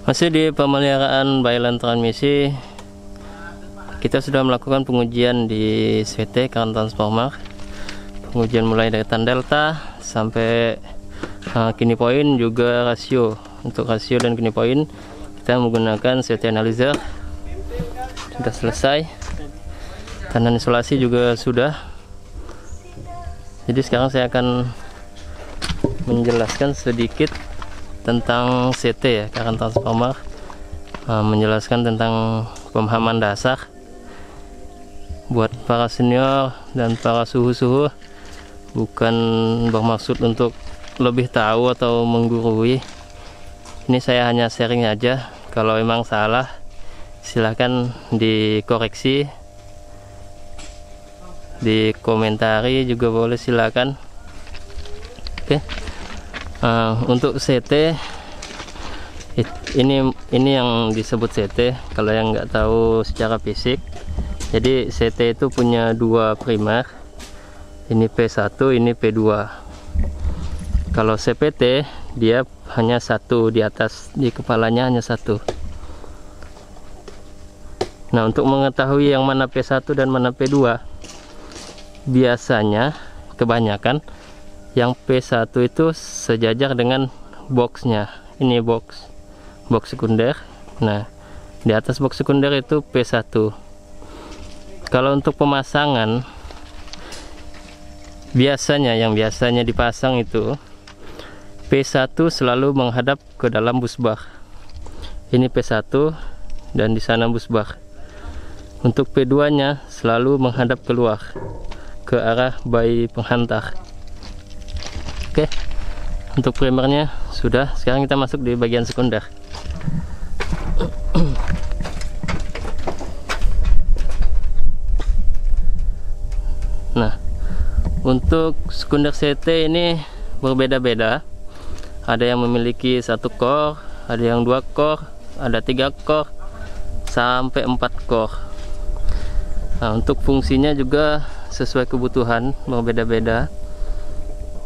Masih di pemeliharaan bailan transmisi, kita sudah melakukan pengujian di CVT current transformer. Pengujian mulai dari tan delta sampai kini point, juga rasio. Untuk rasio dan kini point kita menggunakan CVT analyzer. Sudah selesai. Tahanan isolasi juga sudah. Jadi sekarang saya akan menjelaskan sedikit tentang CT ya, current transformer, menjelaskan tentang pemahaman dasar buat para senior dan para suhu-suhu. Bukan bermaksud untuk lebih tahu atau menggurui. Ini saya hanya sharing aja. Kalau memang salah silahkan dikoreksi, dikomentari juga boleh, silakan. Oke. Untuk CT ini yang disebut CT. Kalau yang nggak tahu secara fisik, jadi CT itu punya dua primer, ini P1, ini P2. Kalau CPT dia hanya satu, di atas, di kepalanya hanya satu. Nah, untuk mengetahui yang mana P1 dan mana P2, biasanya kebanyakan yang P1 itu sejajar dengan boxnya. Ini box sekunder. Nah, di atas box sekunder itu P1. Kalau untuk pemasangan, yang biasanya dipasang itu P1 selalu menghadap ke dalam busbar. Ini P1 dan di sana busbar. Untuk P2 nya selalu menghadap keluar ke arah bayi penghantar. Oke, untuk primernya sudah. Sekarang kita masuk di bagian sekunder. Nah, untuk sekunder CT ini berbeda-beda. Ada yang memiliki 1 core, ada yang 2 core, ada 3 core, sampai 4 core. Nah, untuk fungsinya juga sesuai kebutuhan, berbeda-beda.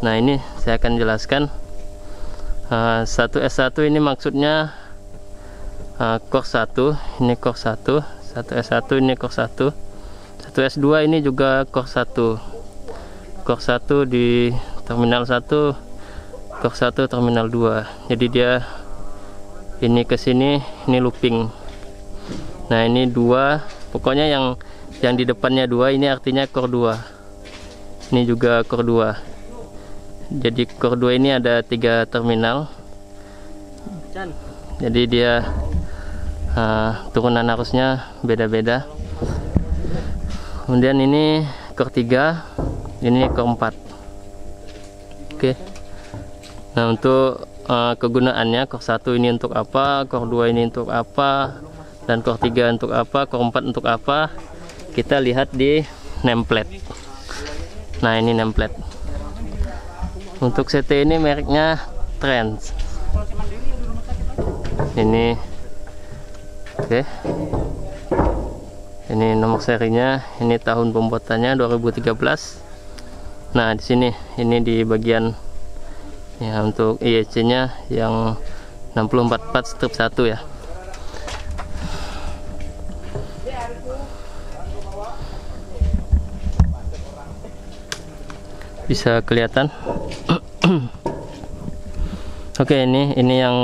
Nah, ini saya akan jelaskan. 1S1 ini maksudnya core 1, ini core 1, 1S1 ini core 1, 1S2 ini juga core 1. Core 1 di terminal 1, core 1 terminal 2. Jadi dia ini ke sini, ini looping. Nah, ini 2, pokoknya yang di depannya 2 ini artinya core 2. Ini juga core 2. Jadi core 2 ini ada 3 terminal. Jadi dia turunan arusnya beda-beda. Kemudian ini core 3, ini core 4. Oke. Nah, untuk kegunaannya, core 1 ini untuk apa, core 2 ini untuk apa, dan core 3 untuk apa, core 4 untuk apa, kita lihat di nameplate. Nah, ini nameplate. Untuk CT ini mereknya Trends. Ini oke. Ini nomor serinya, ini tahun pembuatannya 2013. Nah, di sini ini di bagian ya, untuk IEC-nya yang 644 strip 1 ya. Bisa kelihatan. Oke, ini yang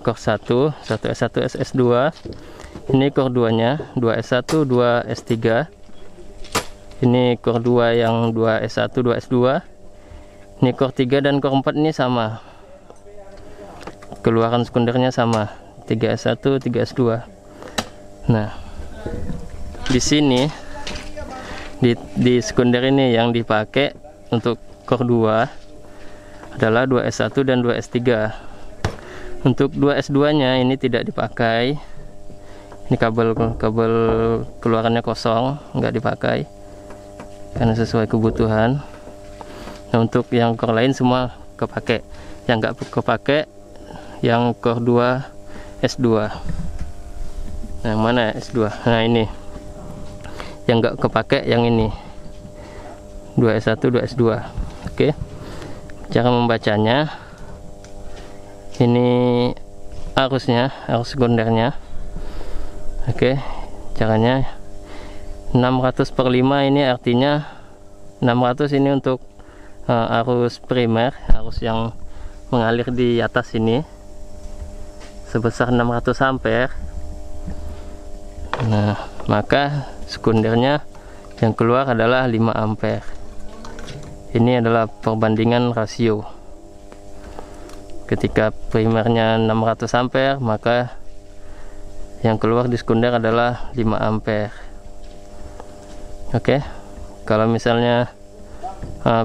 core 1, 1S1, SS2. Ini core 2-nya, 2S1, 2S3. Ini core 2 yang 2S1, 2S2. Ini core 3 dan core 4 ini sama. Keluaran sekundernya sama, 3S1, 3S2. Nah, di sini di sekunder ini yang dipakai untuk core 2 adalah 2S1 dan 2S3. Untuk 2S2 nya ini tidak dipakai. Ini kabel keluarannya kosong, nggak dipakai karena sesuai kebutuhan. Nah, untuk yang core lain semua kepake. Yang nggak kepake yang core 2 S2. Nah, mana S2? Nah, ini yang nggak kepake, yang ini 2S1, 2S2. Oke, cara membacanya ini arusnya, arus sekundernya. Oke, caranya 600/5 ini artinya 600 ini untuk arus primer, arus yang mengalir di atas ini sebesar 600 ampere. Nah, maka sekundernya yang keluar adalah 5 ampere. Ini adalah perbandingan rasio. Ketika primernya 600 ampere, maka yang keluar di sekunder adalah 5 ampere. Oke, kalau misalnya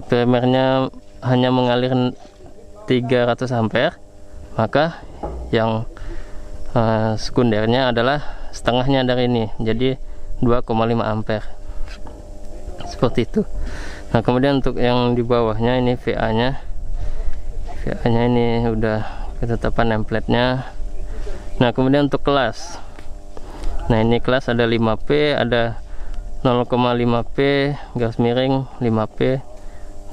primernya hanya mengalir 300 ampere, maka yang sekundernya adalah setengahnya dari ini, jadi 2,5 ampere. Seperti itu. Nah, kemudian untuk yang di bawahnya ini VA-nya ini udah ketetapan template-nya. Nah, kemudian untuk kelas, nah ini kelas ada 5P, ada 0,5P garis miring 5P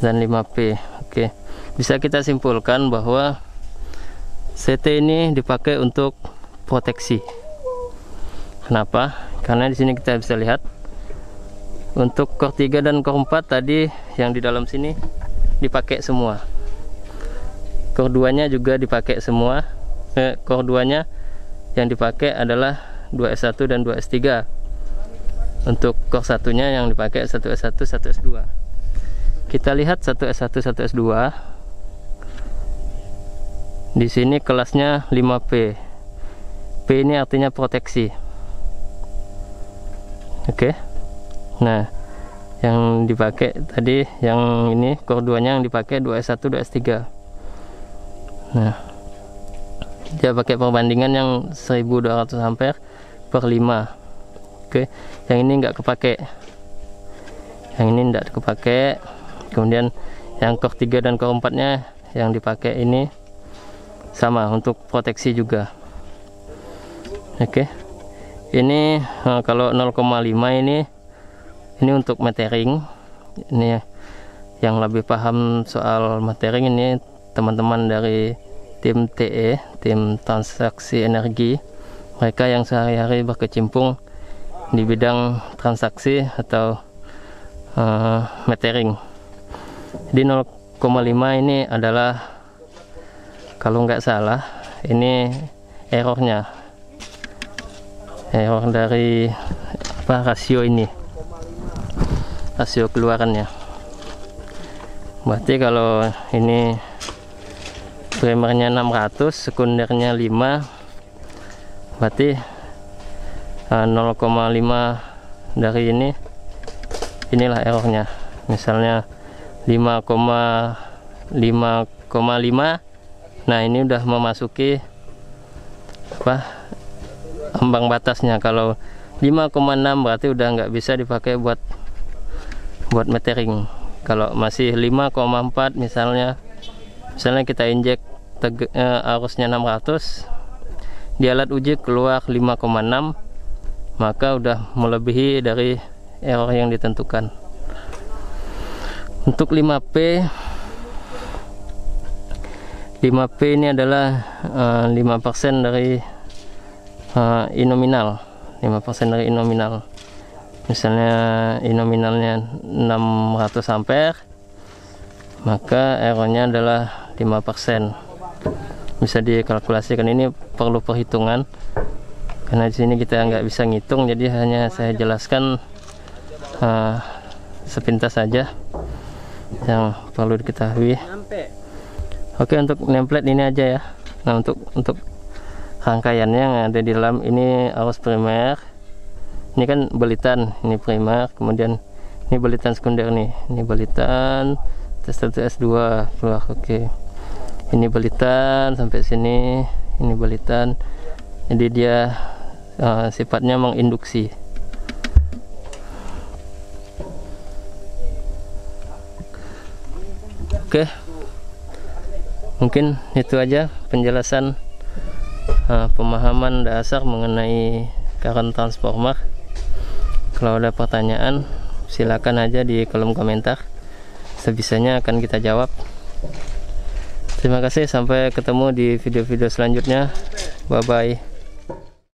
dan 5P. Oke, bisa kita simpulkan bahwa CT ini dipakai untuk proteksi. Kenapa? Karena di sini kita bisa lihat untuk core 3 dan core 4 tadi yang di dalam sini dipakai semua. Core 2-nya juga dipakai semua. Core 2-nya yang dipakai adalah 2S1 dan 2S3. Untuk core 1-nya yang dipakai 1S1, 1S2. Kita lihat 1S1, 1S2. Di sini kelasnya 5P. P ini artinya proteksi. Oke. Nah, yang dipakai tadi yang ini core 2-nya yang dipakai 2S1, 2S3. Nah, dia pakai perbandingan yang 1200 ampere per 5. Oke, yang ini enggak kepake. Yang ini enggak kepake. Kemudian yang core 3 dan core 4-nya yang dipakai ini sama untuk proteksi juga. Oke. Ini kalau 0,5 ini untuk metering. Ini yang lebih paham soal metering ini teman-teman dari tim TE, tim transaksi energi. Mereka yang sehari-hari berkecimpung di bidang transaksi atau metering. Di 0,5 ini adalah, kalau nggak salah, ini error dari rasio ini, rasio keluarannya. Berarti kalau ini primernya 600, sekundernya 5, berarti 0,5 dari inilah errornya. Misalnya 5,5. Nah, ini udah memasuki ambang batasnya. Kalau 5,6 berarti udah nggak bisa dipakai buat metering. Kalau masih 5,4 misalnya kita injek arusnya 600, di alat uji keluar 5,6, maka udah melebihi dari error yang ditentukan. Untuk 5P ini adalah 5% dari inominal. 5% dari inominal. Misalnya inominalnya 600 ampere, maka errornya adalah 5%. Bisa dikalkulasikan. Ini perlu perhitungan karena di sini kita nggak bisa ngitung, jadi hanya saya jelaskan sepintas saja yang perlu diketahui. Oke, untuk template ini aja ya. Nah, untuk rangkaiannya yang ada di dalam ini arus primer. Ini kan belitan, ini primer, kemudian ini belitan sekunder nih. Ini belitan T1 S2 keluar. Oke. Ini belitan sampai sini, ini belitan. Jadi dia sifatnya menginduksi. Oke. Mungkin itu aja penjelasan pemahaman dasar mengenai current transformer. Kalau ada pertanyaan silakan aja di kolom komentar, sebisanya akan kita jawab. Terima kasih, sampai ketemu di video-video selanjutnya. Bye bye.